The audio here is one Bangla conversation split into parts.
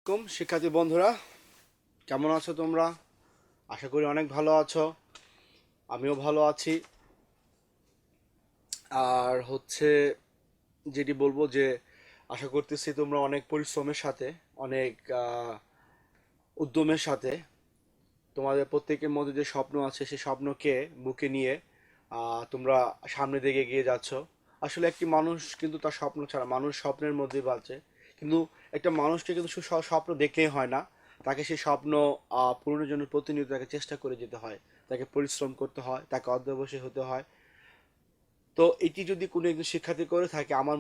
আলাইকুম শিক্ষার্থী বন্ধুরা, কেমন আছো তোমরা? আশা করি অনেক ভালো আছো। আমিও ভালো আছি। আর যেটি বলবো যে আশা করতেছি তোমরা অনেক পরিশ্রমের সাথে, অনেক উদ্যমের সাথে তোমাদের প্রত্যেকের মধ্যে যে স্বপ্ন আছে সেই স্বপ্নকে বুকে নিয়ে তোমরা সামনের দিকে এগিয়ে যাচ্ছ। আসলে একটি মানুষ কিন্তু তার স্বপ্ন ছাড়া, মানুষ স্বপ্নের মধ্যেই বাঁচে। কিন্তু একটা মানুষকে কিন্তু শুধু স্বপ্ন দেখলেই হয় না, তাকে সেই স্বপ্ন পূরণের জন্য প্রতিনিয়ত তাকে চেষ্টা করে যেতে হয়, তাকে পরিশ্রম করতে হয়, তাকে অধ্যবসায়ী হতে হয়। তো এটি যদি কোনো একজন শিক্ষার্থী করে থাকে, আমার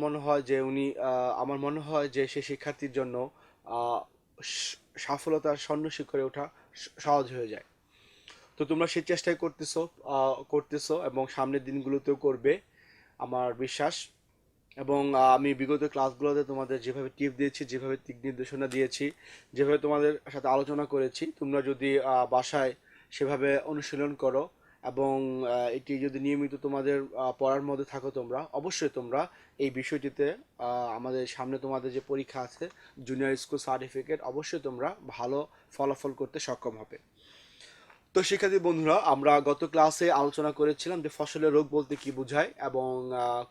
মনে হয় যে সেই শিক্ষার্থীর জন্য আহ, সফলতার স্বর্ণশিখরে ওঠা সহজ হয়ে যায়। তো তোমরা সেই চেষ্টাই করতেছো এবং সামনের দিনগুলোতেও করবে, আমার বিশ্বাস। এবং আমি বিগত ক্লাসগুলোতে তোমাদের যেভাবে টিপ দিয়েছি, যেভাবে দিক নির্দেশনা দিয়েছি, যেভাবে তোমাদের সাথে আলোচনা করেছি, তোমরা যদি বাসায় সেভাবে অনুশীলন করো এবং এটি যদি নিয়মিত তোমাদের পড়ার মধ্যে থাকো, তোমরা অবশ্যই তোমরা এই বিষয়টিতে আমাদের সামনে তোমাদের যে পরীক্ষা আছে, জুনিয়র স্কুল সার্টিফিকেট, অবশ্যই তোমরা ভালো ফলাফল করতে সক্ষম হবে। তো শিক্ষার্থী বন্ধুরা, আমরা গত ক্লাসে আলোচনা করেছিলাম যে ফসলের রোগ বলতে কি বোঝায় এবং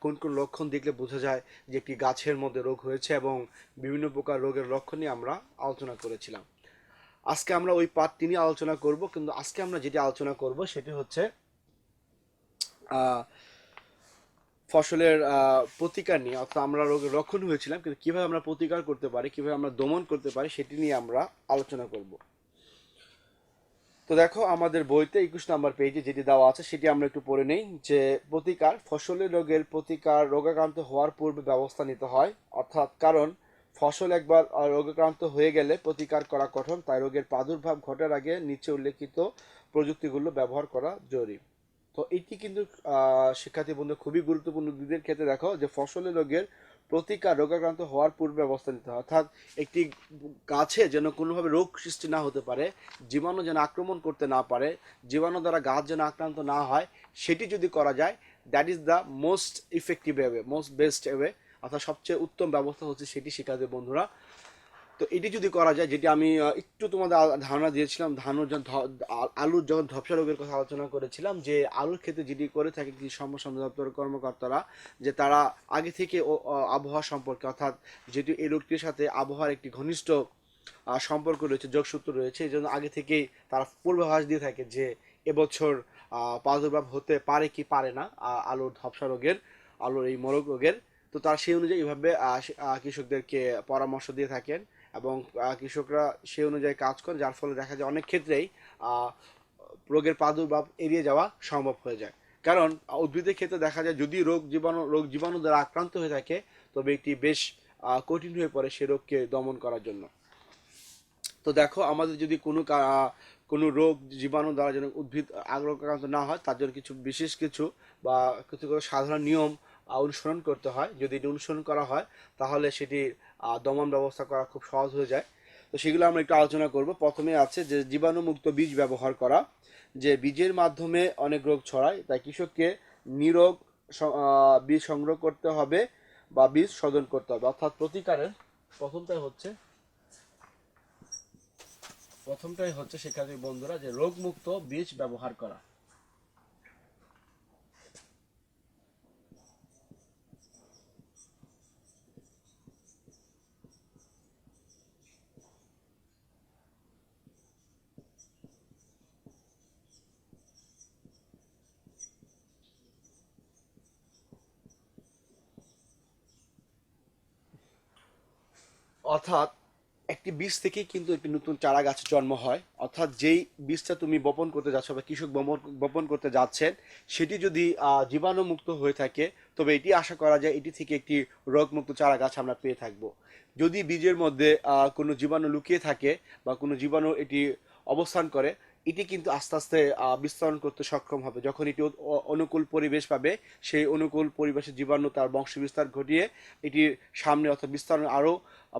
কোন কোন লক্ষণ দেখলে বোঝা যায় যে একটি গাছের মধ্যে রোগ হয়েছে, এবং বিভিন্ন প্রকার রোগের লক্ষণ নিয়ে আমরা আলোচনা করেছিলাম। আজকে আমরা ওই পার্টটি নিয়ে আলোচনা করব, কিন্তু আজকে আমরা যেটি আলোচনা করব সেটি হচ্ছে আহ, ফসলের প্রতিকার নিয়ে। অর্থাৎ আমরা রোগের লক্ষণ হয়েছিলাম, কিন্তু কিভাবে আমরা প্রতিকার করতে পারি, কিভাবে আমরা দমন করতে পারি, সেটি নিয়ে আমরা আলোচনা করব। তো দেখো, আমাদের বইতে 21 নম্বর পেজে যেটি দেওয়া আছে সেটি আমরা একটু পড়ে নেই। যে প্রতিকার, ফসলের রোগের প্রতিকার রোগাক্রান্ত হওয়ার পূর্বে ব্যবস্থা নিতে হয়। অর্থাৎ কারণ ফসল একবার রোগাক্রান্ত হয়ে গেলে প্রতিকার করা কঠিন, তাই রোগের প্রাদুর্ভাব ঘটার আগে নিচে উল্লেখিত প্রযুক্তিগুলো ব্যবহার করা জরুরি। তো এটি কিন্তু শিক্ষার্থী বন্ধু খুবই গুরুত্বপূর্ণ উদ্ভিদের ক্ষেত্রে। দেখো যে ফসলের রোগের প্রতিকার রোগাক্রান্ত হওয়ার পূর্বে ব্যবস্থা নিতে হয়। অর্থাৎ একটি গাছে যেন কোনোভাবে রোগ সৃষ্টি না হতে পারে, জীবাণু যেন আক্রমণ করতে না পারে, জীবাণু দ্বারা গাছ যেন আক্রান্ত না হয়, সেটি যদি করা যায়, that is the most effective way, most best way. অর্থাৎ সবচেয়ে উত্তম ব্যবস্থা হচ্ছে সেটি, শিক্ষার্থী বন্ধুরা। তো এটি যদি করা যায়, যেটি আমি একটু তোমাদের ধারণা দিয়েছিলাম, আলুর যখন ধপসা রোগের কথা আলোচনা করেছিলাম, যে আলুর ক্ষেত্রে যেটি করে থাকে কৃষি সম্প্রসারণ দপ্তরের কর্মকর্তারা, যে তারা আগে থেকে আবহাওয়া সম্পর্কে, অর্থাৎ যেটি এই রোগটির সাথে আবহাওয়ার একটি ঘনিষ্ঠ সম্পর্ক রয়েছে, যোগসূত্র রয়েছে, এই জন্য আগে থেকেই তারা পূর্বাভাস দিয়ে থাকে যে এবছর প্রাদুর্ভাব হতে পারে কি পারে না আলুর ধপসা রোগের, আলুর এই মোরগ রোগের। তো তারা সেই অনুযায়ী এইভাবে কৃষকদেরকে পরামর্শ দিয়ে থাকেন, এবং কৃষকরা সেই অনুযায়ী কাজ করে, যার ফলে দেখা যায় অনেক ক্ষেত্রেই আহ, রোগের প্রাদুর্ভাব এড়িয়ে যাওয়া সম্ভব হয়ে যায়। কারণ উদ্ভিদের ক্ষেত্রে দেখা যায় যদি রোগ জীবাণু দ্বারা আক্রান্ত হয়ে থাকে, তবে এটি বেশ কঠিন হয়ে পড়ে সে রোগকে দমন করার জন্য। তো দেখো, আমাদের যদি কোনো রোগ জীবাণু দ্বারা যেন উদ্ভিদ আক্রান্ত না হয়, তার জন্য বিশেষ কিছু বা কিছু সাধারণ নিয়ম অনুসরণ করতে হয়। যদি এটি অনুসরণ করা হয়, তাহলে সেটি দমন ব্যবস্থা করা খুব সহজ হয়ে যায়। তো সেগুলো আমরা একটু আলোচনা করব। প্রথমে আছে যে জীবাণুমুক্ত বীজ ব্যবহার করা। যে বীজের মাধ্যমে অনেক রোগ ছড়ায়, তাই কৃষককে নিরোগ বীজ সংগ্রহ করতে হবে বা বীজ শোধন করতে হবে। অর্থাৎ প্রতিকারের প্রথমটাই হচ্ছে শিক্ষার্থী বন্ধুরা, যে রোগমুক্ত বীজ ব্যবহার করা। অর্থাৎ একটি বীজ থেকেই কিন্তু একটি নতুন চারা গাছের জন্ম হয়। অর্থাৎ যেই বীজটা তুমি বপন করতে যাচ্ছ বা কৃষক বপন করতে যাচ্ছেন, সেটি যদি জীবাণুমুক্ত হয়ে থাকে, তবে এটি আশা করা যায় এটি থেকে একটি রোগমুক্ত চারা গাছ আমরা পেয়ে থাকব। যদি বীজের মধ্যে কোনো জীবাণু লুকিয়ে থাকে বা কোনো জীবাণু এটি অবস্থান করে, এটি কিন্তু আস্তে আস্তে বিস্তারণ করতে সক্ষম হবে। যখন এটি অনুকূল পরিবেশ পাবে, সেই অনুকূল পরিবেশে জীবাণু তার বংশ বিস্তার ঘটিয়ে এটির সামনে, অর্থাৎ বিস্তারণ আরও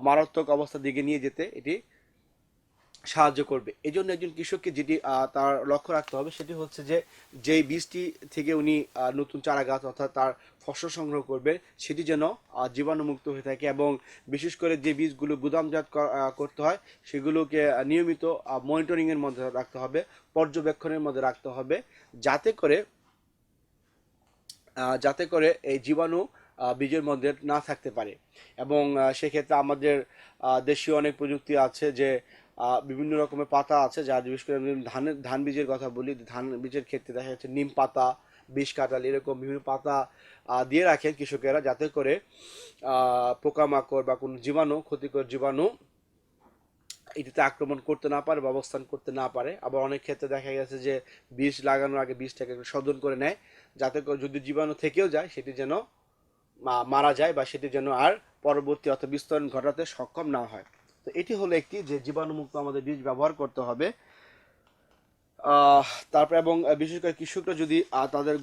মারাত্মক অবস্থার দিকে নিয়ে যেতে এটি সাহায্য করবে। এই জন্য একজন কৃষককে যেটি তার লক্ষ্য রাখতে হবে সেটি হচ্ছে যে যেই বীজটি থেকে উনি নতুন চারা গাছ অর্থাৎ তার ফসল সংগ্রহ করবে সেটি যেন জীবাণুমুক্ত হয়ে থাকে, এবং বিশেষ করে যে বীজগুলো গুদামজাত করতে হয় সেগুলোকে নিয়মিত মনিটরিংয়ের মধ্যে রাখতে হবে, পর্যবেক্ষণের মধ্যে রাখতে হবে, যাতে করে এই জীবাণু বীজের মধ্যে না থাকতে পারে। এবং সেক্ষেত্রে আমাদের দেশীয় অনেক প্রযুক্তি আছে, যে বিভিন্ন রকমের পাতা আছে, যা বিশেষ করে আমি ধান বীজের কথা বলি, ধান বীজের ক্ষেত্রে দেখা যাচ্ছে নিম পাতা, বিষ কাঁঠাল, এরকম বিভিন্ন পাতা দিয়ে রাখেন কৃষকেরা, যাতে করে পোকামাকড় বা কোনো জীবাণু, ক্ষতিকর জীবাণু এটিতে আক্রমণ করতে না পারে বা অবস্থান করতে না পারে। আবার অনেক ক্ষেত্রে দেখা গেছে যে বীজ লাগানোর আগে বীজটাকে একটু শোধন করে নেয়, যাতে করে যদি জীবাণু থেকেও যায় সেটি যেন মারা যায় বা সেটি যেন আর পরবর্তী অর্থাৎ বিস্তরণ ঘটাতে সক্ষম না হয়। তো এটি হলো একটি, যে জীবাণুমুক্ত আমাদের বীজ ব্যবহার করতে হবে। তারপর এবং বিশেষ করে কৃষকরা যদি তাদের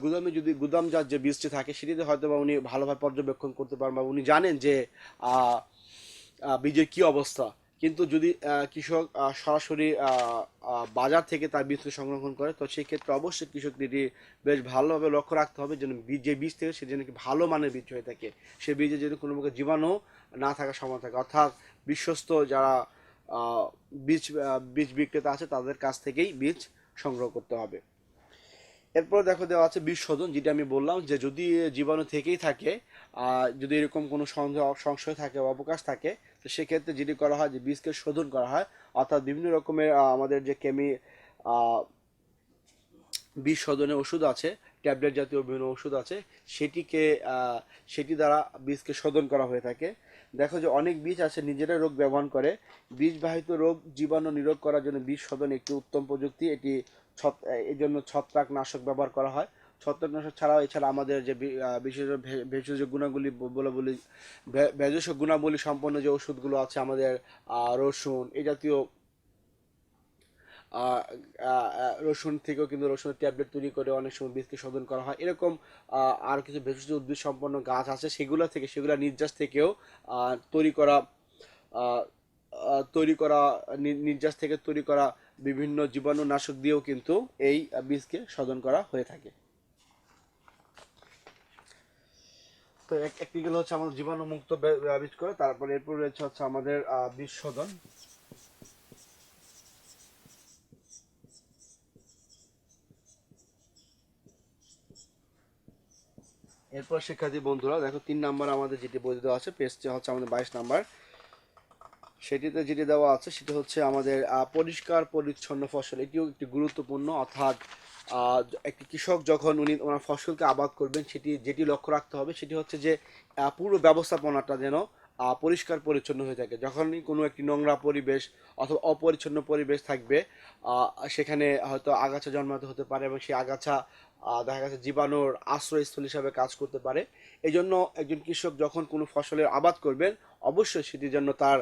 গুদামে যদি গুদামজাত যে বীজটি থাকে সেটিতে হয়তো বা উনি ভালোভাবে পর্যবেক্ষণ করতে পারেন, বা উনি জানেন যে আহ, বীজের কি অবস্থা। কিন্তু যদি কৃষক সরাসরি বাজার থেকে তার বীজকে সংরক্ষণ করে, তো সেই ক্ষেত্রে অবশ্যই কৃষক এটি বেশ ভালোভাবে লক্ষ্য রাখতে হবে যেন যে বীজ থেকে সে যেন কি ভালো মানের বীজ হয়ে থাকে, সে বীজে যেন কোনো প্রকার জীবাণু না থাকার সম্ভাবনা থাকে, অর্থাৎ বিশ্বস্ত যারা বীজ বিক্রেতা আছে তাদের কাছ থেকেই বীজ সংগ্রহ করতে হবে। এরপর দেখো দেওয়া আছে বীজ শোধন, যেটা আমি বললাম যে যদি জীবাণু থেকেই থাকে, যদি এরকম কোনো সংশয় থাকে বা অবকাশ থাকে, তো সেক্ষেত্রে যেটি করা হয় যে বীজকে শোধন করা হয়, অর্থাৎ বিভিন্ন রকমের আমাদের যে আহ, বীজ শোধনের ওষুধ আছে, ট্যাবলেট জাতীয় বিভিন্ন ওষুধ আছে, সেটিকে সেটি দ্বারা বীজকে শোধন করা হয়ে থাকে। দেখো যে অনেক বীজ আছে নিজেরাই রোগ ব্যবহার করে, বীজবাহিত রোগ জীবাণু নিরোধ করার জন্য বীজ শোধন একটি উত্তম প্রযুক্তি। এটি এই জন্য ছত্রাকনাশক ব্যবহার করা হয়। ছত্রাকনাশক ছাড়াও এছাড়া আমাদের যে বিশেষ ভেষজ গুণাগুলি বলে বলি, ভেষজ গুণাবলী সম্পন্ন যে ওষুধগুলো আছে আমাদের, রসুন এই জাতীয় রসুন থেকেও কিন্তু রসুনের ট্যাবলেট তৈরি করে অনেক সময় বীজকে শোধন করা হয়। এরকম আর কিছু ভেষজ উদ্ভিদ সম্পন্ন গাছ আছে, সেগুলো নির্যাস থেকেও তৈরি করা আহ, নির্যাস থেকে তৈরি করা বিভিন্ন জীবাণুনাশক দিয়েও কিন্তু এই বীজকে শোধন করা হয়ে থাকে। তো একটি গেলে হচ্ছে আমাদের জীবাণুমুক্ত বীজ করে, তারপরে এরপর রয়েছে হচ্ছে আমাদের বীজ শোধন। এরপর শিক্ষার্থী বন্ধুরা দেখো 3 নাম্বার আমাদের যেটি বই দেওয়া আছে, পেজটা হচ্ছে আমাদের 22 নাম্বার, সেটিতে যেটি দেওয়া আছে সেটি হচ্ছে আমাদের পরিষ্কার পরিচ্ছন্ন ফসল। এটিও একটি গুরুত্বপূর্ণ, অর্থাৎ একটি কৃষক যখন উনি ওনার ফসলকে আবাদ করবেন, যেটি লক্ষ্য রাখতে হবে সেটি হচ্ছে যে পুরো ব্যবস্থাপনাটা যেন পরিষ্কার পরিচ্ছন্ন হয়ে থাকে। যখনই কোনো একটি নোংরা পরিবেশ অথবা অপরিচ্ছন্ন পরিবেশ থাকবে, সেখানে হয়তো আগাছা জন্মাতে হতে পারে, এবং সেই আগাছা দেখা গেছে জীবাণুর আশ্রয়স্থল হিসাবে কাজ করতে পারে। এই জন্য একজন কৃষক যখন কোনো ফসলের আবাদ করবেন, অবশ্যই সেটি যেন তার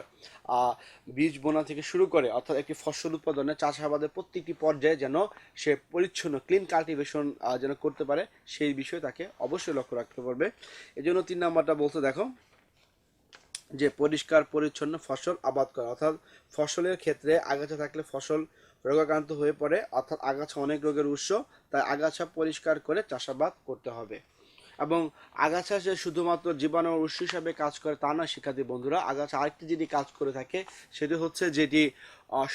বীজ বোনা থেকে শুরু করে, অর্থাৎ একটি ফসল উৎপাদনে চাষাবাদের প্রত্যেকটি পর্যায়ে যেন সে পরিচ্ছন্ন ক্লিন কাল্টিভেশন যেন করতে পারে, সেই বিষয়ে তাকে অবশ্যই লক্ষ্য রাখতে পারবে। এই জন্য 3 নাম্বারটা বলতে দেখো যে পরিষ্কার পরিচ্ছন্ন ফসল আবাদ করা, অর্থাৎ ফসলের ক্ষেত্রে আগাছা থাকলে ফসল রোগাক্রান্ত হয়ে পড়ে, অর্থাৎ আগাছা অনেক রোগের উৎস, তাই আগাছা পরিষ্কার করে চাষাবাদ করতে হবে। এবং আগাছা যে শুধুমাত্র জীবাণুর উৎস হিসাবে কাজ করে তা না শিক্ষার্থী বন্ধুরা, আগাছা আরেকটি যেটি কাজ করে থাকে সেটি হচ্ছে যেটি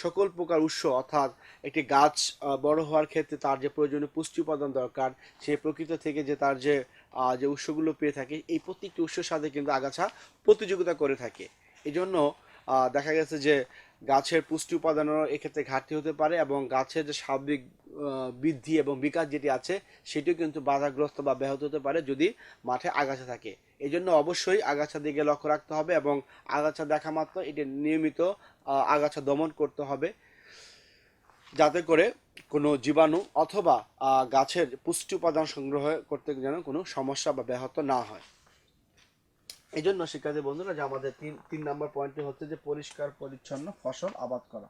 সকল প্রকার উৎস, অর্থাৎ একটি গাছ বড় হওয়ার ক্ষেত্রে তার যে প্রয়োজনীয় পুষ্টি উপাদান দরকার, সে প্রকৃতি থেকে যে তার যে যে উৎসগুলো পেয়ে থাকে, এই প্রত্যেকটি উৎসের সাথে কিন্তু আগাছা প্রতিযোগিতা করে থাকে। এই জন্য দেখা গেছে যে গাছের পুষ্টি উপাদানেরও এক্ষেত্রে ঘাটতি হতে পারে, এবং গাছের যে স্বাভাবিক বৃদ্ধি এবং বিকাশ যেটি আছে সেটিও কিন্তু বাধাগ্রস্ত বা ব্যাহত হতে পারে যদি মাঠে আগাছা থাকে। এই জন্য অবশ্যই আগাছার দিকে লক্ষ্য রাখতে হবে, এবং আগাছা দেখা মাত্র এটি নিয়মিত আগাছা দমন করতে হবে, যাতে করে কোনো জীবাণু অথবা গাছের পুষ্টি উপাদান সংগ্রহ করতে যেন কোনো সমস্যা বা ব্যাহত না হয়। এই জন্য শিক্ষার্থী বন্ধুরা যে আমাদের তিন নম্বর পয়েন্টটি হচ্ছে যে পরিষ্কার পরিচ্ছন্ন ফসল আবাদ করা।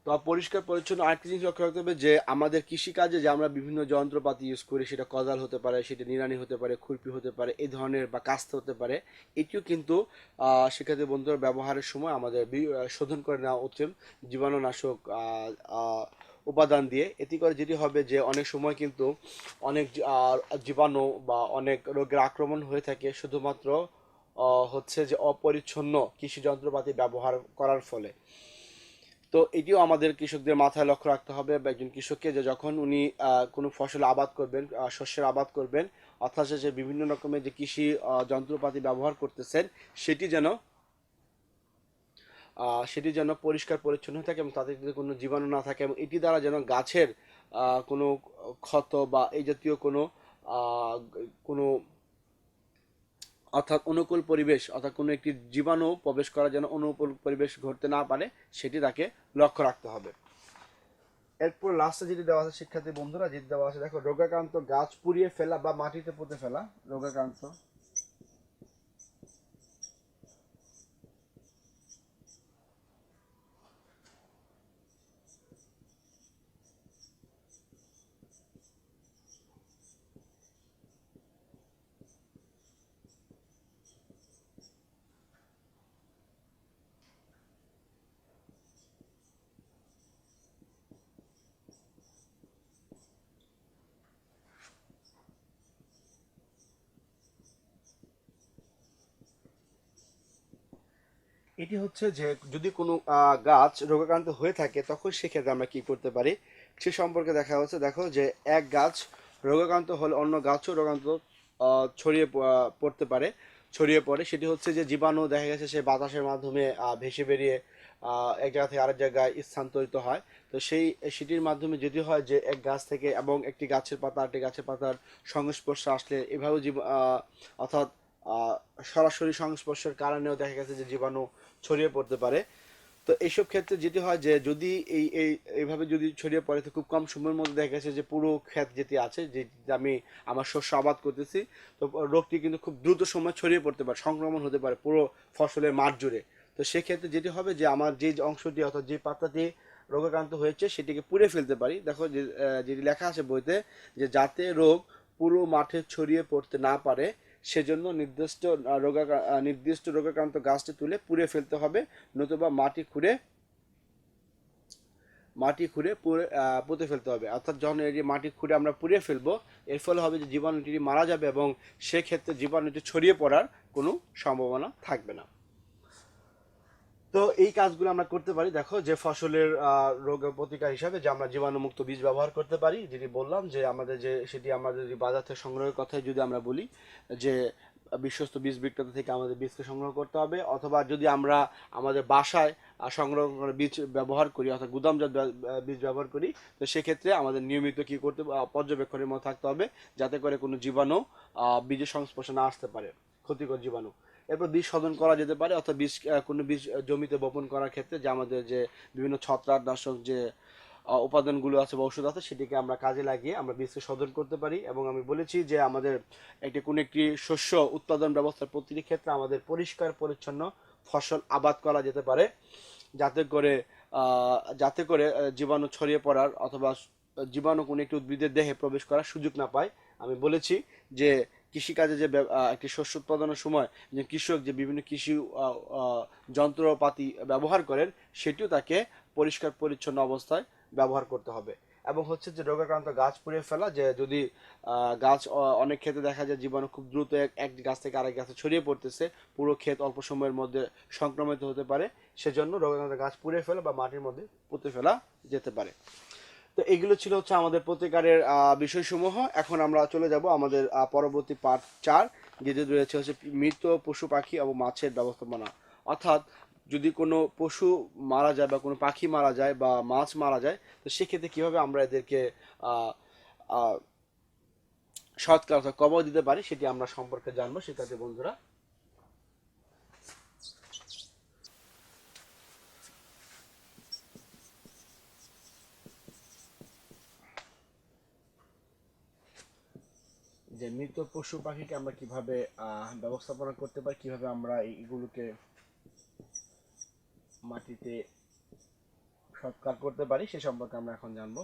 তো পরিষ্কার পরিচ্ছন্ন আরেকটা জিনিস লক্ষ্য রাখতে হবে যে আমাদের কৃষিকাজে যে আমরা বিভিন্ন যন্ত্রপাতি ইউজ করি, সেটা কোদাল হতে পারে, সেটা নিড়ানি হতে পারে, খুরপি হতে পারে, এই ধরনের বা কাস্তে হতে পারে, এটিও কিন্তু শিক্ষার্থী বন্ধুরা ব্যবহারের সময় আমাদের শোধন করে নেওয়া উচিত জীবাণুনাশক উপাদান দিয়ে। এতে করে যেটি হবে যে অনেক সময় কিন্তু অনেক জীবাণু বা অনেক রোগের আক্রমণ হয়ে থাকে শুধুমাত্র হচ্ছে যে অপরিচ্ছন্ন কৃষি যন্ত্রপাতি ব্যবহার করার ফলে। তো এটিও আমাদের কৃষকদের মাথায় লক্ষ্য রাখতে হবে, বা একজন কৃষককে যে যখন উনি কোনো ফসল আবাদ করবেন, শস্যের আবাদ করবেন, অর্থাৎ যে বিভিন্ন রকমের যে কৃষি যন্ত্রপাতি ব্যবহার করতেছেন সেটি যেন পরিষ্কার পরিচ্ছন্ন থাকে এবং তাতে যদি কোনো জীবাণু না থাকে, এবং এটি দ্বারা যেন গাছের কোনো ক্ষত বা এই জাতীয় কোনো অর্থাৎ অনুকূল পরিবেশ, অর্থাৎ কোনো একটি জীবাণু প্রবেশ করা যেন অনুকূল পরিবেশ ঘটতে না পারে, সেটি তাকে লক্ষ্য রাখতে হবে। এরপর লাস্টে যেটি দেওয়া আছে শিক্ষার্থী বন্ধুরা, যেটি দেওয়া আছে দেখো, রোগাক্রান্ত গাছ পুড়িয়ে ফেলা বা মাটিতে পুঁতে ফেলা। রোগাক্রান্ত এটি হচ্ছে যে যদি কোনো গাছ রোগাক্রান্ত হয়ে থাকে তখন সেক্ষেত্রে আমরা কি করতে পারি সে সম্পর্কে দেখা হচ্ছে। দেখো যে এক গাছ রোগাক্রান্ত হলে অন্য গাছও রোগাক্রান্ত ছড়িয়ে পড়তে পারে, ছড়িয়ে পড়ে। সেটি হচ্ছে যে জীবাণু দেখা গেছে সে বাতাসের মাধ্যমে ভেসে বেরিয়ে এক জায়গা থেকে আরেক জায়গায় স্থানান্তরিত হয়। তো সেটির মাধ্যমে যদি হয় যে এক গাছ থেকে এবং একটি গাছের পাতা আরেকটি গাছের পাতার সংস্পর্শে আসলে এভাবে অর্থাৎ সরাসরি সংস্পর্শের কারণেও দেখা গেছে যে জীবাণু ছড়িয়ে পড়তে পারে। তো এইসব ক্ষেত্রে যেটি হয় যে যদি এইভাবে যদি ছড়িয়ে পড়ে তো খুব কম সময়ের মধ্যে দেখা গেছে যে পুরো ক্ষেত যেটি আছে, যে আমি আমার শস্য আবাদ করতেছি, তো রোগটি কিন্তু খুব দ্রুত সময় ছড়িয়ে পড়তে পারে, সংক্রমণ হতে পারে পুরো ফসলের মাঠ জুড়ে। তো সেক্ষেত্রে যেটি হবে যে আমার যে অংশটি অর্থাৎ যে পাতাটি রোগাক্রান্ত হয়েছে সেটিকে পুড়ে ফেলতে পারি। দেখো যে যেটি লেখা আছে বইতে, যে যাতে রোগ পুরো মাঠে ছড়িয়ে পড়তে না পারে সেজন্য নির্দিষ্ট রোগাক্রান্ত গাছটি তুলে পুড়ে ফেলতে হবে, নতুবা মাটি খুঁড়ে পুঁতে ফেলতে হবে। অর্থাৎ যখন এই যে মাটি খুঁড়ে আমরা পুড়িয়ে ফেলবো, এর ফলে হবে যে জীবাণুটি মারা যাবে এবং সেক্ষেত্রে জীবাণুটি ছড়িয়ে পড়ার কোনো সম্ভাবনা থাকবে না। তো এই কাজগুলো আমরা করতে পারি। দেখো যে ফসলের রোগ প্রতিকার হিসাবে যে আমরা জীবাণুমুক্ত বীজ ব্যবহার করতে পারি, যেটি বললাম যে আমাদের যে সেটি আমাদের যদি বাজার থেকে সংগ্রহের কথাই যদি আমরা বলি, যে বিশ্বস্ত বীজ বিক্রেতা থেকে আমাদের বীজকে সংগ্রহ করতে হবে, অথবা যদি আমরা আমাদের বাসায় সংগ্রহ করে বীজ ব্যবহার করি অর্থাৎ গুদামজাত বীজ ব্যবহার করি, তো সেক্ষেত্রে আমাদের নিয়মিত কি করতে পর্যবেক্ষণের মধ্যে থাকতে হবে যাতে করে কোনো জীবাণু বীজের সংস্পর্শে না আসতে পারে, ক্ষতিকর জীবাণু। এরপর বীজ শোধন করা যেতে পারে, অর্থাৎ কোনো বীজ জমিতে বপন করার ক্ষেত্রে যে আমাদের যে বিভিন্ন ছত্রাকনাশক যে উপাদানগুলো আছে বা ওষুধ আছে সেটিকে আমরা কাজে লাগিয়ে আমরা বীজকে শোধন করতে পারি। এবং আমি বলেছি যে আমাদের কোনো একটি শস্য উৎপাদন ব্যবস্থার প্রতিটি ক্ষেত্রে আমাদের পরিষ্কার পরিচ্ছন্ন ফসল আবাদ করা যেতে পারে, যাতে করে জীবাণু ছড়িয়ে পড়ার অথবা জীবাণু কোনো একটি উদ্ভিদের দেহে প্রবেশ করার সুযোগ না পায়। আমি বলেছি যে কৃষিকাজে যে একটি শস্য উৎপাদনের সময় যে কৃষক যে বিভিন্ন কৃষি যন্ত্রপাতি ব্যবহার করেন সেটিও তাকে পরিষ্কার পরিচ্ছন্ন অবস্থায় ব্যবহার করতে হবে। এবং হচ্ছে যে রোগাক্রান্ত গাছ পুড়িয়ে ফেলা, যে যদি গাছ অনেক ক্ষেত্রে দেখা যায় জীবাণু খুব দ্রুত এক গাছ থেকে আরেক গাছে ছড়িয়ে পড়তেছে, পুরো ক্ষেত অল্প সময়ের মধ্যে সংক্রমিত হতে পারে, সেজন্য রোগাক্রান্ত গাছ পুড়িয়ে ফেলা বা মাটির মধ্যে পুঁতে ফেলা যেতে পারে। তো এগুলো ছিল হচ্ছে আমাদের প্রতিকারের বিষয়সমূহ। এখন আমরা চলে যাব আমাদের পরবর্তী পার্ট 4, যেটি রয়েছে হচ্ছে মৃত পশু পাখি এবং মাছের ব্যবস্থাপনা। অর্থাৎ যদি কোনো পশু মারা যায় বা কোনো পাখি মারা যায় বা মাছ মারা যায়, তো সেক্ষেত্রে কীভাবে আমরা এদেরকে সৎকার অর্থাৎ কবর দিতে পারি সেটি আমরা সম্পর্কে জানবো শিক্ষার্থী বন্ধুরা। যে মৃত পশু পাখিকে আমরা কিভাবে ব্যবস্থাপনা করতে পারি, কিভাবে আমরা এইগুলোকে মাটিতে সৎকার করতে পারি সে সম্পর্কে আমরা এখন জানবো।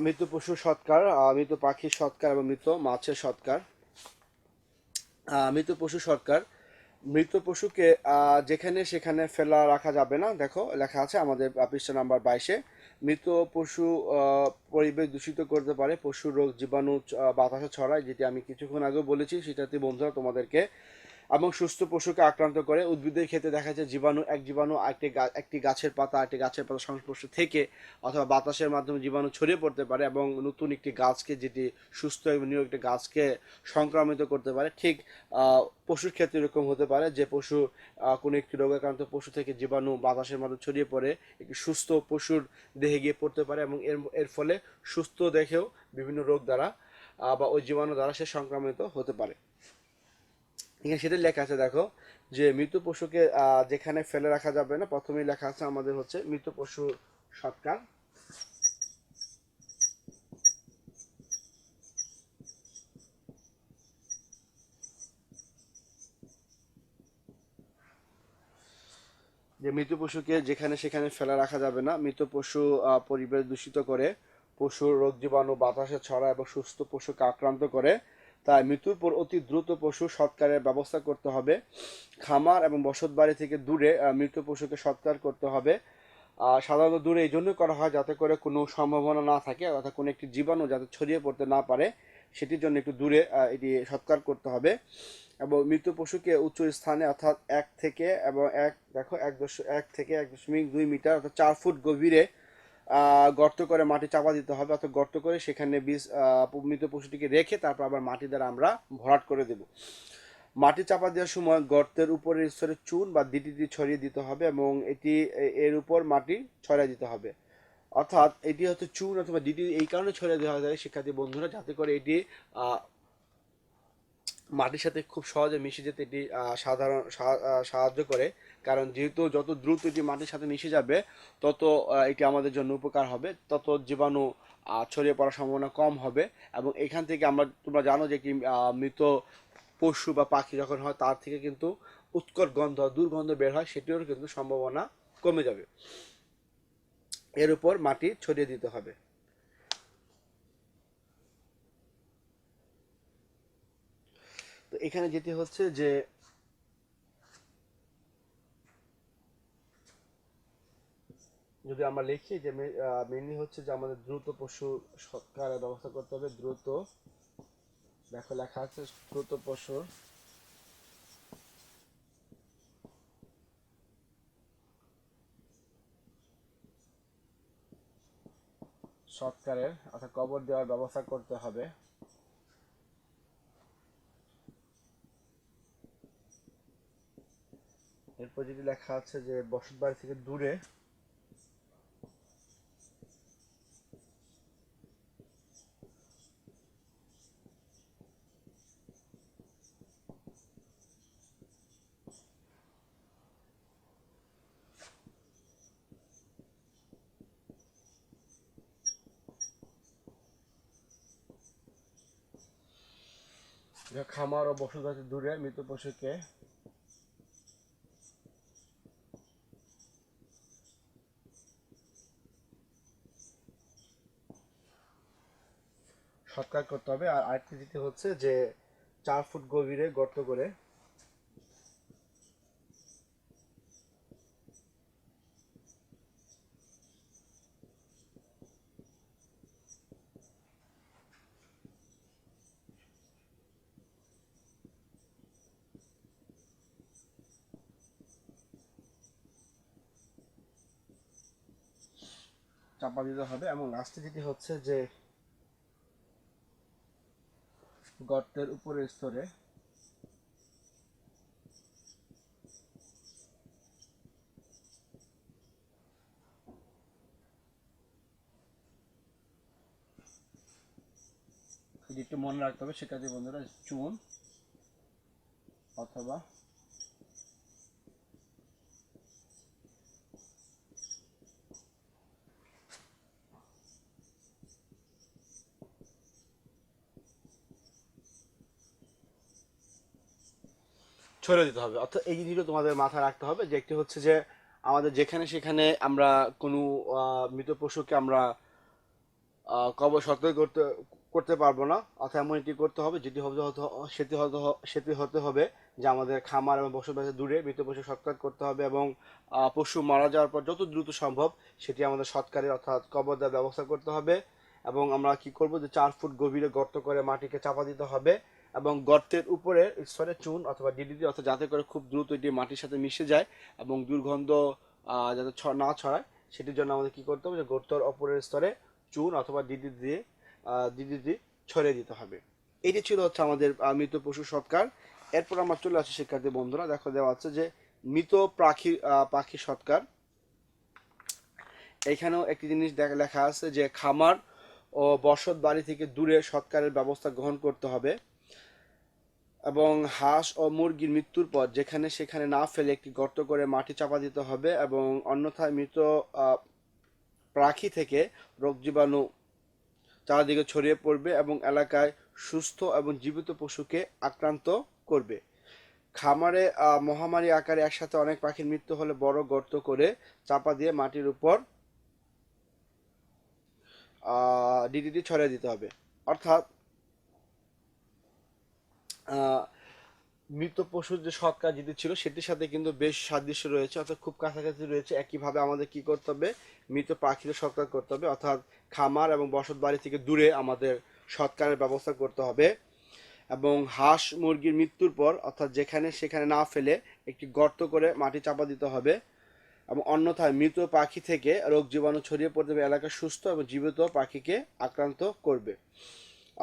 মৃত পশুর সৎকার, মৃত পাখির সৎকার এবং মৃত মাছের সৎকার। মৃত পশু সৎকার, মৃত পশুকে যেখানে সেখানে ফেলা রাখা যাবে না। দেখো লেখা আছে আমাদের পৃষ্ঠা নাম্বার 22-এ। মৃত পশু পরিবেশ দূষিত করতে পারে, পশুর রোগ জীবাণু বাতাসে ছড়ায়, যেটি আমি কিছুক্ষণ আগে বলেছি সেটাতে বন্ধুরা তোমাদেরকে, এবং সুস্থ পশুকে আক্রান্ত করে। উদ্ভিদের ক্ষেত্রে দেখা যায় জীবাণু একটি গাছের পাতা সংস্পর্শে থেকে অথবা বাতাসের মাধ্যমে জীবাণু ছড়িয়ে পড়তে পারে এবং নতুন একটি গাছকে, যেটি সুস্থ এবং নিরোগ একটি গাছকে সংক্রামিত করতে পারে। ঠিক পশুর ক্ষেত্রে এরকম হতে পারে যে পশু কোনো একটি রোগাক্রান্ত পশু থেকে জীবাণু বাতাসের মাধ্যমে ছড়িয়ে পড়ে একটি সুস্থ পশুর দেহে গিয়ে পড়তে পারে এবং এর ফলে সুস্থ দেহেও বিভিন্ন রোগ দ্বারা বা ওই জীবাণু দ্বারা সে সংক্রামিত হতে পারে। এখানে সেটা লেখা আছে, দেখো যে মৃত পশুকে যেখানে ফেলে রাখা যাবে না, প্রথমেই লেখা আছে আমাদের হচ্ছে মৃত পশু সৎকার। যে মৃত পশুকে যেখানে সেখানে ফেলে রাখা যাবে না। মৃত পশু পরিবেশ দূষিত করে, পশুর রোগ জীবাণু বাতাসে ছড়ায় এবং সুস্থ পশুকে আক্রান্ত করে। তাই মৃত্যুর পর অতি দ্রুত পশু সৎকারের ব্যবস্থা করতে হবে। খামার এবং বসতবাড়ি থেকে দূরে মৃত পশুকে সৎকার করতে হবে। সাধারণত দূরে এই জন্য করা হয় যাতে করে কোনো সম্ভাবনা না থাকে, অর্থাৎ কোনো একটি জীবাণু যাতে ছড়িয়ে পড়তে না পারে, সেটির জন্য একটু দূরে এটি সৎকার করতে হবে। এবং মৃত পশুকে উচ্চ স্থানে, অর্থাৎ এক থেকে 1.2 মিটার অর্থাৎ 4 ফুট গভীরে গর্ত করে মাটি চাপা দিতে হবে, অর্থাৎ গর্ত করে সেখানে মৃত পশুটিকে রেখে তারপর আবার মাটি দ্বারা আমরা ভরাট করে দেব। মাটি চাপা দেওয়ার সময় গর্তের উপরের স্তরে চুন বা ডিডিটি ছড়িয়ে দিতে হবে এবং এর উপর মাটি ছড়িয়ে দিতে হবে। অর্থাৎ এটি হচ্ছে চুন অথবা ডিডি এই কারণে ছড়িয়ে দেওয়া যায় শিক্ষার্থী বন্ধুরা, যাতে করে এটি মাটির সাথে খুব সহজে মিশে যেতে এটি সাহায্য করে। কারণ যেহেতু যত দ্রুত এটি মাটির সাথে মিশে যাবে তত এটি আমাদের জন্য উপকার হবে, তত জীবাণু ছড়িয়ে পড়ার সম্ভাবনা কম হবে। এবং এখান থেকে তোমরা জানো যে কি মৃত পশু বা পাখি যখন হয় তার থেকে কিন্তু উৎকট গন্ধ, দুর্গন্ধ বের হয়, সেটিরও কিন্তু সম্ভাবনা কমে যাবে। এর উপর মাটি ছড়িয়ে দিতে হবে। তো এখানে যেটি হচ্ছে যে যদি আমরা লিখি যে মেনলি হচ্ছে যে আমাদের দ্রুত পশু সৎকারের ব্যবস্থা করতে হবে। দ্রুত, দেখো লেখা আছে দ্রুত পশুর সৎকারের অর্থাৎ কবর দেওয়ার ব্যবস্থা করতে হবে। এরপর যেটি লেখা আছে যে বসত বাড়ি থেকে দূরে খামার ও বসত বাড়ি দূরে মৃত পশুকে সৎকার করতে হবে। আর আরেকটি যেটি হচ্ছে যে 4 ফুট গভীরে গর্ত করে চাপা দিতে হবে। এবং লাস্টে যেটি হচ্ছে যে গর্তের উপরের স্তরে এটি একটু মনে রাখতে হবে শিক্ষার্থী বন্ধুরা, চুন অথবা ছড়িয়ে দিতে হবে। অর্থাৎ এই জিনিসগুলো তোমাদের মাথায় রাখতে হবে যে একটি হচ্ছে যে আমাদের যেখানে সেখানে আমরা কোনো মৃত পশুকে আমরা কবর সতর্ক করতে করতে পারবো না। অর্থাৎ এমন একটি করতে হবে যেটি সেটি হতে হবে যে আমাদের খামার এবং বসতবাসের দূরে মৃত পশু সৎকার করতে হবে, এবং পশু মারা যাওয়ার পর যত দ্রুত সম্ভব সেটি আমাদের সৎকারের অর্থাৎ কবর দেওয়ার ব্যবস্থা করতে হবে। এবং আমরা কি করব যে 4 ফুট গভীরে গর্ত করে মাটিকে চাপা দিতে হবে, এবং গর্তের উপরে স্তরে চুন অথবা ডিডিটি অর্থাৎ যাতে করে খুব দ্রুত এটি মাটির সাথে মিশে যায় এবং দুর্গন্ধ যাতে না ছড়ায়, সেটির জন্য আমাদের কি করতে হবে যে গর্তের অপরের স্তরে চুন অথবা ডিডিটি ছড়িয়ে দিতে হবে। এটি ছিল হচ্ছে আমাদের মৃত পশু সৎকার। এরপর আমরা চলে আসি শিক্ষার্থী বন্ধুরা, দেখো দেওয়া আছে যে মৃত পাখি সৎকার। এখানেও একটি জিনিস লেখা আছে যে খামার ও বসত বাড়ি থেকে দূরে সৎকারের ব্যবস্থা গ্রহণ করতে হবে, এবং হাঁস ও মুরগির মৃত্যুর পর যেখানে সেখানে না ফেলে একটি গর্ত করে মাটি চাপা দিতে হবে, এবং অন্যথায় মৃত পাখি থেকে রোগ জীবাণু চারদিকে ছড়িয়ে পড়বে এবং এলাকায় সুস্থ এবং জীবিত পশুকে আক্রান্ত করবে। খামারে মহামারী আকারে একসাথে অনেক পাখির মৃত্যু হলে বড় গর্ত করে চাপা দিয়ে মাটির উপর ডিডিটি ছড়িয়ে দিতে হবে। অর্থাৎ মৃত পশুর যে সৎকার যেটি ছিল সেটির সাথে কিন্তু বেশ সাদৃশ্য রয়েছে, অর্থাৎ খুব কাছাকাছি রয়েছে। একইভাবে আমাদের কি করতে হবে, মৃত পাখির সৎকার করতে হবে, অর্থাৎ খামার এবং বসত বাড়ি থেকে দূরে আমাদের সৎকারের ব্যবস্থা করতে হবে, এবং হাঁস মুরগির মৃত্যুর পর অর্থাৎ যেখানে সেখানে না ফেলে একটি গর্ত করে মাটি চাপা দিতে হবে, এবং অন্যথায় মৃত পাখি থেকে রোগ জীবাণু ছড়িয়ে পড়তে হবে, এলাকার সুস্থ এবং জীবিত পাখিকে আক্রান্ত করবে।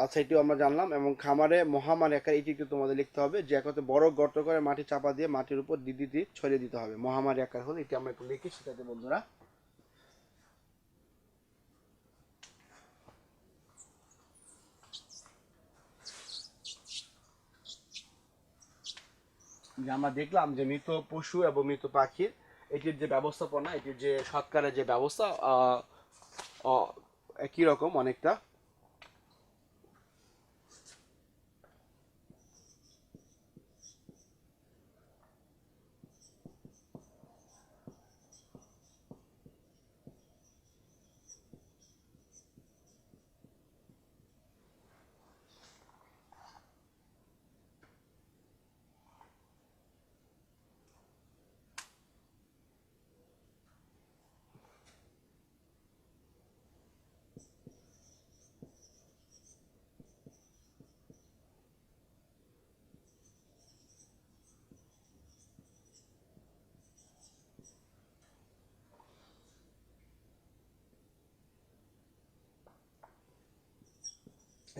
আচ্ছা, এটিও আমরা জানলাম। এবং খামারে মহামারী আকার, এটি একটু তোমাদের লিখতে হবে যে একতে বড় গর্ত করে মাটি চাপা দিয়ে মাটির উপর ডিডিটি ছড়িয়ে দিতে হবে। মহামারী আকার হলে এটি আমরা একটু লিখি সেটাতে বন্ধুরা। যে আমরা দেখলাম যে মৃত পশু এবং মৃত পাখির এটির যে ব্যবস্থাপনা, এটির যে সৎকারের যে ব্যবস্থা একই রকম অনেকটা।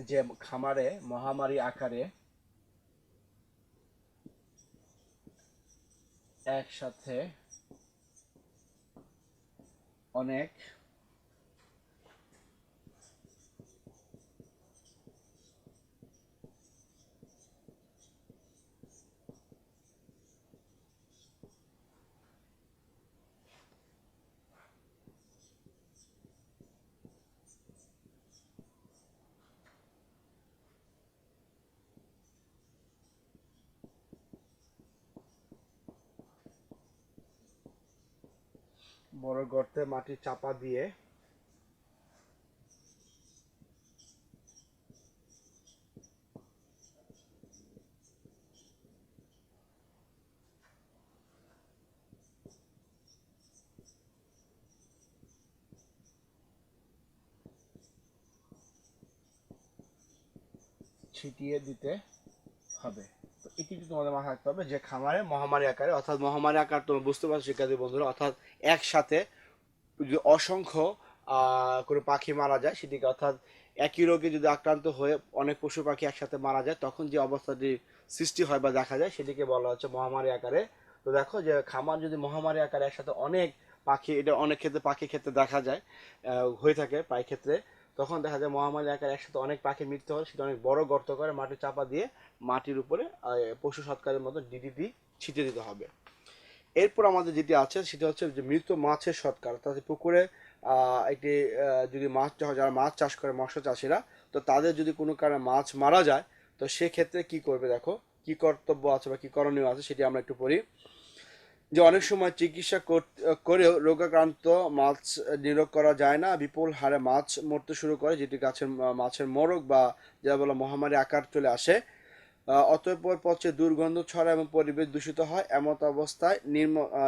যে খামারে মহামারী আকারে একসাথে অনেক বড় গর্তে মাটি চাপা দিয়ে ছিটিয়ে দিতে হবে। তো এটি তোমাদের মাথায় রাখতে হবে যে খামারে মহামারী আকারে, অর্থাৎ মহামারী আকার তোমরা বুঝতে পারছো শিক্ষার্থী বন্ধুরা, অর্থাৎ একসাথে যদি অসংখ্য করে পাখি মারা যায় সেটিকে, অর্থাৎ একই রোগে যদি আক্রান্ত হয়ে অনেক পশু পাখি একসাথে মারা যায় তখন যে অবস্থাটি সৃষ্টি হয় বা দেখা যায় সেটিকে বলা হচ্ছে মহামারী আকারে। তো দেখো যে খামার যদি মহামারী আকারে একসাথে অনেক পাখি, এটা অনেক ক্ষেত্রে পাখির ক্ষেত্রে দেখা যায়, হয়ে থাকে প্রায় ক্ষেত্রে, তখন দেখা যায় মহামারী আকারে একসাথে অনেক পাখির মৃত্যু হয়, সেটা অনেক বড় গর্ত করে মাটি চাপা দিয়ে মাটির উপরে পশু সৎকারের মতো ডিডিটি ছিটিয়ে দিতে হবে। এরপর আমাদের যেটি আছে সেটা হচ্ছে যে মৃত মাছের সৎকার, অর্থাৎ পুকুরে একটি যদি মাছ, যারা মাছ চাষ করে মৎস্য চাষিরা, তো তাদের যদি কোনো কারণে মাছ মারা যায় তো সেক্ষেত্রে কি করবে দেখো, কি কর্তব্য আছে বা কি করণীয় আছে সেটি আমরা একটু পড়ি। যে অনেক সময় চিকিৎসা করেও রোগাক্রান্ত মাছ নিরোগ করা যায় না, বিপুল হারে মাছ মরতে শুরু করে, যেটি মাছের মরক বা যা বলা মহামারী আকার চলে আসে। অতঃপর পচে দুর্গন্ধ ছড়ায় এবং পরিবেশ দূষিত হয়। এমত অবস্থায়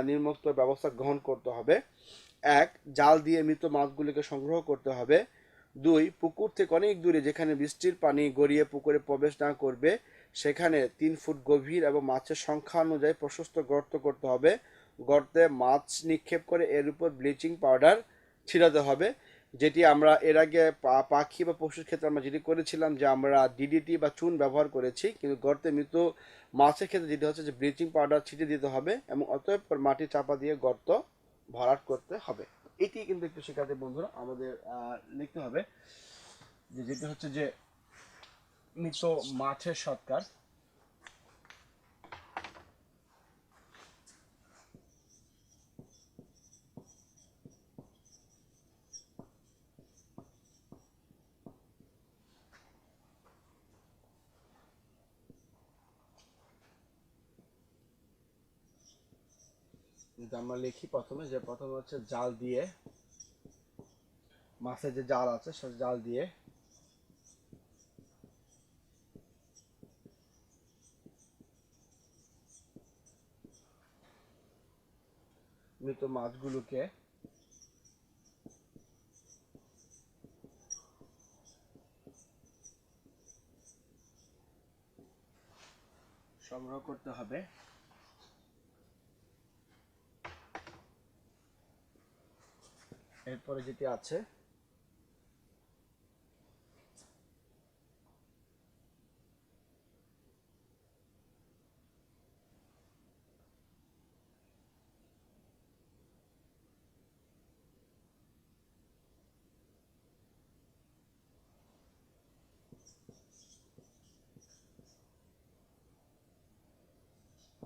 নির্মুক্ত ব্যবস্থা গ্রহণ করতে হবে। এক, জাল দিয়ে মৃত মাছগুলিকে সংগ্রহ করতে হবে। দুই, পুকুর থেকে অনেক দূরে যেখানে বৃষ্টির পানি গড়িয়ে পুকুরে প্রবেশ না করবে সেখানে 3 ফুট গভীর এবং মাছের সংখ্যা অনুযায়ী প্রশস্ত গর্ত করতে হবে। গর্তে মাছ নিক্ষেপ করে এর উপর ব্লিচিং পাউডার ছিটাতে হবে, যেটি আমরা এর আগে পাখি বা পশুর ক্ষেত্রে আমরা যেটি করেছিলাম যে আমরা ডিডিটি বা চুন ব্যবহার করেছি, কিন্তু গর্তে মৃত মাছের ক্ষেত্রে যেটি হচ্ছে যে ব্লিচিং পাউডার ছিটিয়ে দিতে হবে এবং অতএব মাটি চাপা দিয়ে গর্ত ভরাট করতে হবে। এটি কিন্তু একটু শেখাতে বন্ধুরা আমাদের লিখতে হবে যে যেটি হচ্ছে যে মৃত মাছের সৎকার। আমরা লিখি প্রথমে হচ্ছে জাল দিয়ে, মাছের যে জাল আছে সে জাল দিয়ে মৃত মাছগুলোকে সংগ্রহ করতে হবে। এরপরে যেটি আছে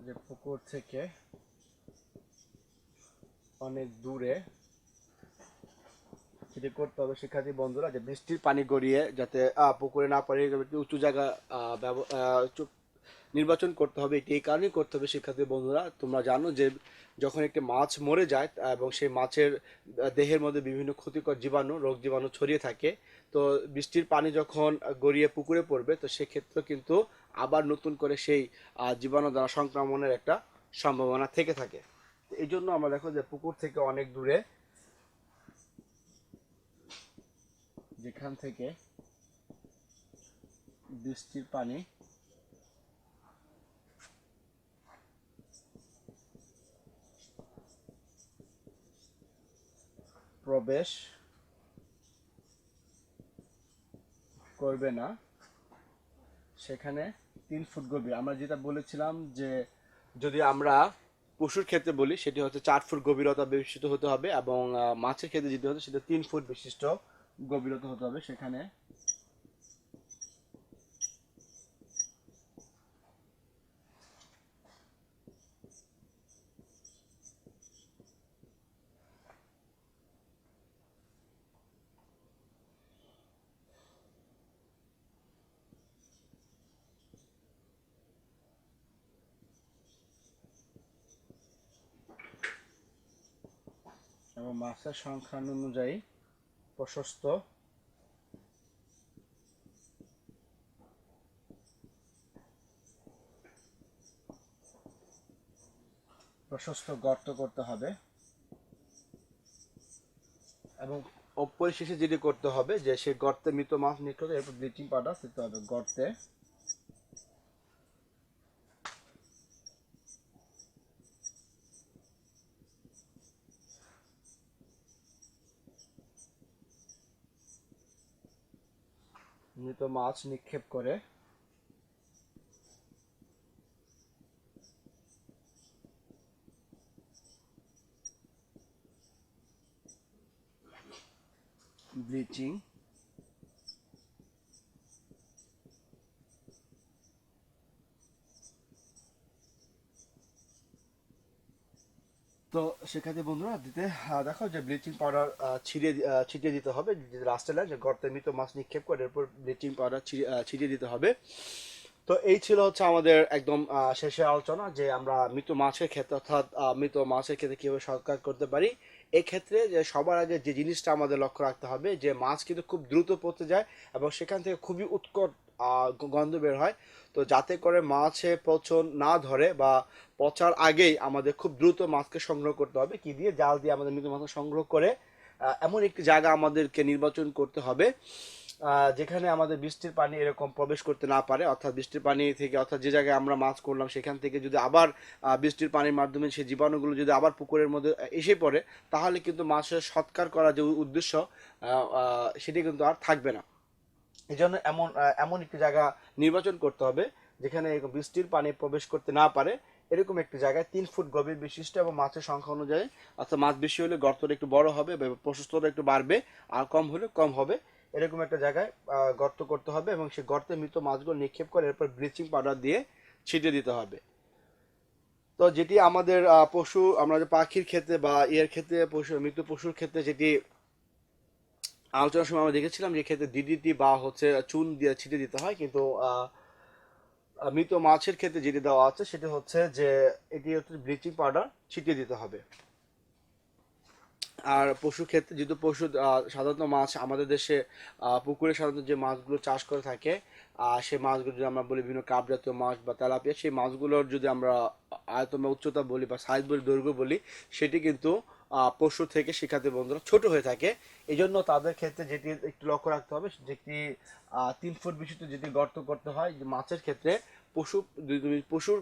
যে পুকুর থেকে অনেক দূরে যেটি করতে হবে শিক্ষার্থী বন্ধুরা, যে বৃষ্টির পানি গড়িয়ে যাতে পুকুরে না পড়ে উঁচু জায়গা নির্বাচন করতে হবে। এটি এই কারণেই করতে হবে শিক্ষার্থী বন্ধুরা, তোমরা জানো যে যখন একটি মাছ মরে যায় এবং সেই মাছের দেহের মধ্যে বিভিন্ন ক্ষতিকর জীবাণু রোগ জীবাণু ছড়িয়ে থাকে, তো বৃষ্টির পানি যখন গড়িয়ে পুকুরে পড়বে তো সেক্ষেত্রে কিন্তু আবার নতুন করে সেই জীবাণু দ্বারা সংক্রমণের একটা সম্ভাবনা থেকে থাকে। এই জন্য আমরা দেখো যে পুকুর থেকে অনেক দূরে যেখান থেকে বৃষ্টির পানি প্রবেশ করবে না সেখানে 3 ফুট গভীর, আমরা যেটা বলেছিলাম যে যদি আমরা পশুর ক্ষেত্রে বলি সেটি হচ্ছে 4 ফুট গভীরতা বিশিষ্ট হতে হবে এবং মাছের ক্ষেত্রে যেটি হচ্ছে সেটা 3 ফুট বিশিষ্ট গভীরতা হতে হবে। সেখানে এবং মাছের সংখ্যা অনুযায়ী প্রশস্ত গর্ত করতে হবে এবং পরিশেষে যেটি করতে হবে যে সেই গর্তে মৃত মাছ নিক্ষেপ এরপর ব্লিচিং পাউডার দিতে হবে। গর্তে মৃত মাছ নিক্ষেপ করে ব্লিচিং তো সেক্ষেত্রে বন্ধুরা দেখো যে ব্লিচিং পাউডার ছিটিয়ে দিতে হবে, যে লাস্টে লাইন যে গর্তে মৃত মাছ নিক্ষেপ করে এরপর ব্লিচিং পাউডার ছিটিয়ে দিতে হবে। তো এই ছিল হচ্ছে আমাদের একদম শেষের আলোচনা যে আমরা মৃত মাছের ক্ষেত্রে অর্থাৎ মৃত মাছের ক্ষেত্রে কীভাবে সৎকার করতে পারি। এক্ষেত্রে যে সবার আগে যে জিনিসটা আমাদের লক্ষ্য রাখতে হবে যে মাছ কিন্তু খুব দ্রুত পচে যায় এবং সেখান থেকে খুবই উৎকট গন্ধ বের হয়। তো যাতে করে মাছে পচন না ধরে বা পচার আগেই আমাদের খুব দ্রুত মাছকে সংগ্রহ করতে হবে, কি দিয়ে, জাল দিয়ে আমাদের মৃত মাছ সংগ্রহ করে এমন একটি জায়গা আমাদেরকে নির্বাচন করতে হবে যেখানে আমাদের বৃষ্টির পানি এরকম প্রবেশ করতে না পারে, অর্থাৎ বৃষ্টির পানি থেকে, অর্থাৎ যে জায়গায় আমরা মাছ করলাম সেখান থেকে যদি আবার বৃষ্টির পানির মাধ্যমে সেই জীবাণুগুলো যদি আবার পুকুরের মধ্যে এসে পড়ে, তাহলে কিন্তু মাছের সৎকার করার যে উদ্দেশ্য সেটি কিন্তু আর থাকবে না। এই জন্য এমন একটি জায়গা নির্বাচন করতে হবে যেখানে বৃষ্টির পানি প্রবেশ করতে না পারে, এরকম একটি জায়গায় 3 ফুট গভীর বিশিষ্ট এবং মাছের সংখ্যা অনুযায়ী, অর্থাৎ মাছ বেশি হলে গর্তটা একটু বড় হবে, প্রশস্ততা একটু বাড়বে, আর কম হলে কম হবে, এরকম একটা জায়গায় গর্ত করতে হবে এবং সেই গর্তে মৃত মাছগুলো নিক্ষেপ করে এরপর ব্লিচিং পাউডার দিয়ে ছিটিয়ে দিতে হবে। তো যেটি আমাদের পশু, আমরা যে পাখির ক্ষেত্রে বা ইয়ের ক্ষেত্রে, মৃত পশুর ক্ষেত্রে যেটি আলোচনার সময় আমরা দেখেছিলাম যে ক্ষেত্রে ডিডিটি বা হচ্ছে চুন দিয়ে ছিটিয়ে দিতে হয়, কিন্তু মৃত মাছের ক্ষেত্রে যেটি দেওয়া আছে সেটি হচ্ছে যে এটি হচ্ছে ব্লিচিং পাউডার ছিটিয়ে দিতে হবে। আর পশুর ক্ষেত্রে যেহেতু পশু সাধারণত মাছ আমাদের দেশে পুকুরে সাধারণত যে মাছগুলো চাষ করে থাকে, সেই মাছগুলো যদি আমরা বলি বিভিন্ন কাপ জাতীয় মাছ বা তেলাপিয়া, সেই মাছগুলোর যদি আমরা আয়তন বা উচ্চতা বলি বা সাইজ বলি, দৈর্ঘ্য বলি, সেটি কিন্তু পশু থেকে শিক্ষার্থী বন্ধুরা ছোট হয়ে থাকে। এই জন্য তাদের ক্ষেত্রে যেটি একটু লক্ষ্য রাখতে হবে, যেটি 3 ফুট বিশিষ্ট যেটি গর্ত করতে হয় যে মাছের ক্ষেত্রে, পশু পশুর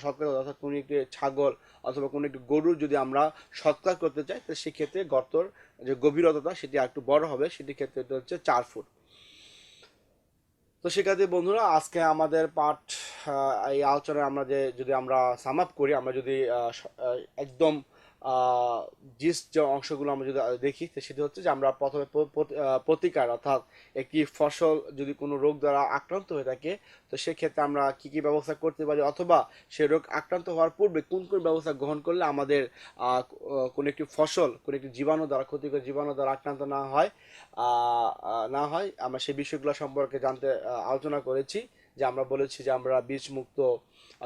সৎকার, অর্থাৎ কোনো একটি ছাগল অথবা কোনো একটি গরুর যদি আমরা সৎকার করতে চাই, তো সেক্ষেত্রে গর্তর যে গভীরতা সেটি আর একটু বড় হবে, সেটির ক্ষেত্রে এটা হচ্ছে 4 ফুট। তো শিক্ষার্থী বন্ধুরা, আজকে আমাদের পাঠ, এই আলোচনায় আমরা যদি আমরা সাম আপ করি, আমরা যদি একদম জিস্ট যে অংশগুলো আমরা যদি দেখি, তো সেটি হচ্ছে যে আমরা প্রথমে প্রতিকার, অর্থাৎ একটি ফসল যদি কোনো রোগ দ্বারা আক্রান্ত হয়ে থাকে, তো সেক্ষেত্রে আমরা কি কি ব্যবস্থা করতে পারি, অথবা সে রোগ আক্রান্ত হওয়ার পূর্বে কোন কোন ব্যবস্থা গ্রহণ করলে আমাদের কোনো একটি ফসল কোনো একটি জীবাণু দ্বারা, ক্ষতিকর জীবাণু দ্বারা আক্রান্ত না হয় আমরা সেই বিষয়গুলো সম্পর্কে জানতে আলোচনা করেছি। যে আমরা বলেছি যে আমরা বীজ মুক্ত,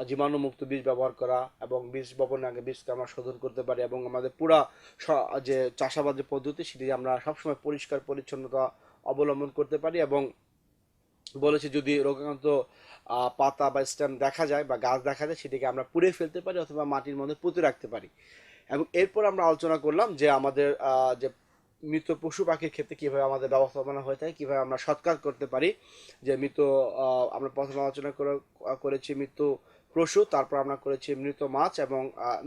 জীবাণু মুক্ত বীজ ব্যবহার করা, এবং বীজ বপনের আগে বীজকে আমরা শোধন করতে পারি, এবং আমাদের পুরা যে চাষাবাদ যে পদ্ধতি সেটি আমরা সবসময় পরিষ্কার পরিচ্ছন্নতা অবলম্বন করতে পারি, এবং বলেছি যদি রোগাক্রান্ত পাতা বা স্টেম দেখা যায় বা গাছ দেখা যায়, সেটিকে আমরা পুড়ে ফেলতে পারি অথবা মাটির মধ্যে পুঁতে রাখতে পারি। এবং এরপর আমরা আলোচনা করলাম যে আমাদের যে মৃত পশু পাখির ক্ষেত্রে কীভাবে আমাদের ব্যবস্থাপনা হয়ে থাকে, কীভাবে আমরা সৎকার করতে পারি। যে মৃত, আমরা প্রথমে আলোচনা করেছি মৃত পশু, তারপর আমরা করেছি মৃত মাছ এবং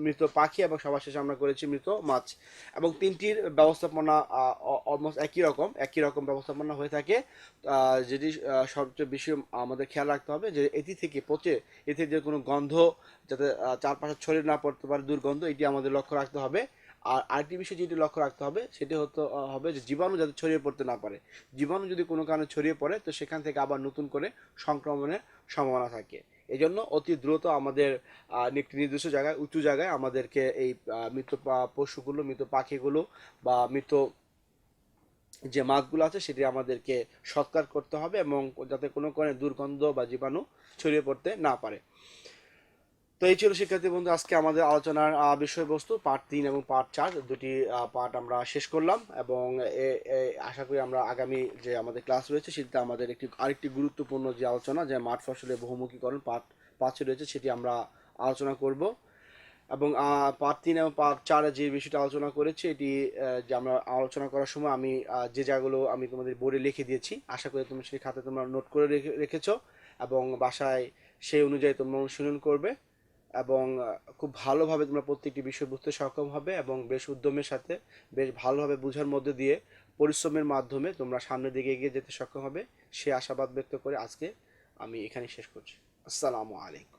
মৃত পাখি, এবং সবার শেষে আমরা করেছি মৃত মাছ, এবং তিনটির ব্যবস্থাপনা অলমোস্ট একই রকম ব্যবস্থাপনা হয়ে থাকে। যেটি সবচেয়ে বেশি আমাদের খেয়াল রাখতে হবে যে এটি যে কোনো গন্ধ যাতে চারপাশে ছড়িয়ে না পড়তে পারে, দুর্গন্ধ, এটি আমাদের লক্ষ্য রাখতে হবে। আর আরেকটি বিষয় যেটি লক্ষ্য রাখতে হবে সেটি হবে যে জীবাণু যাতে ছড়িয়ে পড়তে না পারে। জীবাণু যদি কোনো কারণে ছড়িয়ে পড়ে, তো সেখান থেকে আবার নতুন করে সংক্রমণের সম্ভাবনা থাকে। এই জন্য অতি দ্রুত আমাদের একটি নির্দিষ্ট জায়গায়, উঁচু জায়গায় আমাদেরকে এই মৃত পশুগুলো, মৃত পাখিগুলো বা মৃত যে মাছগুলো আছে সেটি আমাদেরকে সৎকার করতে হবে, এবং যাতে কোনো কারণে দুর্গন্ধ বা জীবাণু ছড়িয়ে পড়তে না পারে। তো এই ছিল শিক্ষার্থী বন্ধু আজকে আমাদের আলোচনার বিষয়বস্তু, পার্ট 3 এবং পার্ট 4, দুটি পার্ট আমরা শেষ করলাম, এবং আশা করি আমরা আগামী যে আমাদের ক্লাস রয়েছে সেটিতে আমাদের আরেকটি গুরুত্বপূর্ণ যে আলোচনা, যে মাঠ ফসলের বহুমুখীকরণ পার্ট 5 রয়েছে, সেটি আমরা আলোচনা করব। এবং পার্ট 3 এবং পার্ট 4 যে বিষয়টা আলোচনা করেছি, এটি যে আমরা আলোচনা করার সময় আমি যে জায়গাগুলো আমি তোমাদের বোর্ডে লিখে দিয়েছি, আশা করি তুমি সেই খাতে তোমরা নোট করে রেখেছো, এবং বাসায় সেই অনুযায়ী তোমরা অনুশীলন করবে, এবং খুব ভালোভাবে তোমরা প্রত্যেকটি বিষয় বুঝতে সক্ষম হবে, এবং বেশ উদ্যমের সাথে বেশ ভালোভাবে বোঝার মধ্যে দিয়ে পরিশ্রমের মাধ্যমে তোমরা সামনের দিকে এগিয়ে যেতে সক্ষম হবে, সে আশাবাদ ব্যক্ত করে আজকে আমি এখানে শেষ করছি। আসসালামু আলাইকুম।